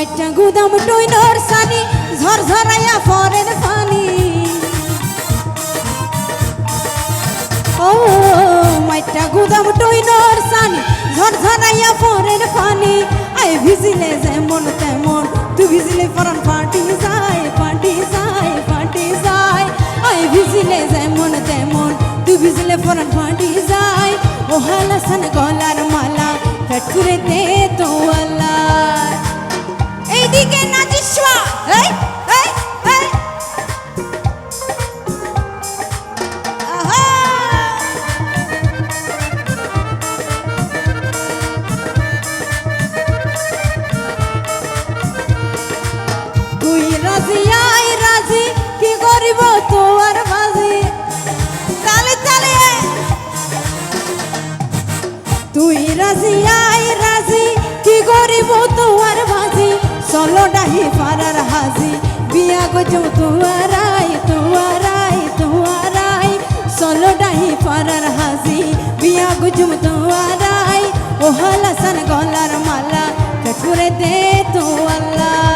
মাইটা গুদাম টইনর সানি ঝরঝরাইয়া ফরের পানি ও মাইটা গুদাম টইনর সানি ঝরঝরাইয়া ফরের পানি আয় ভিজিলে যেমন তেমন তুই ভিজিলে পরান ফাটি যায় ফাটি যায় ফাটি যায় আয় ভিজিলে যেমন তেমন তুই ভিজিলে পরান ফাটি যায় ও হালাসান গলার মালা ফেট করে দে তো আল্লাহ এইদিকে নাচিস এই এই এই আহা তুই রাজি আই রাজি কি করিব তোর বাজি তালে তালে তুই রাজি আই রাজি কি করিব তোর বাজি চলো ডাহি পারার হাজি বিয়া গজু তুয়ারাই তুয়ারাই তুয়ারাই চলো ডাহি পারার হাজি বিয়া গজু তুয়ারাই ও হালাসান গলার মালা কঠুরে দে তো আল্লাহ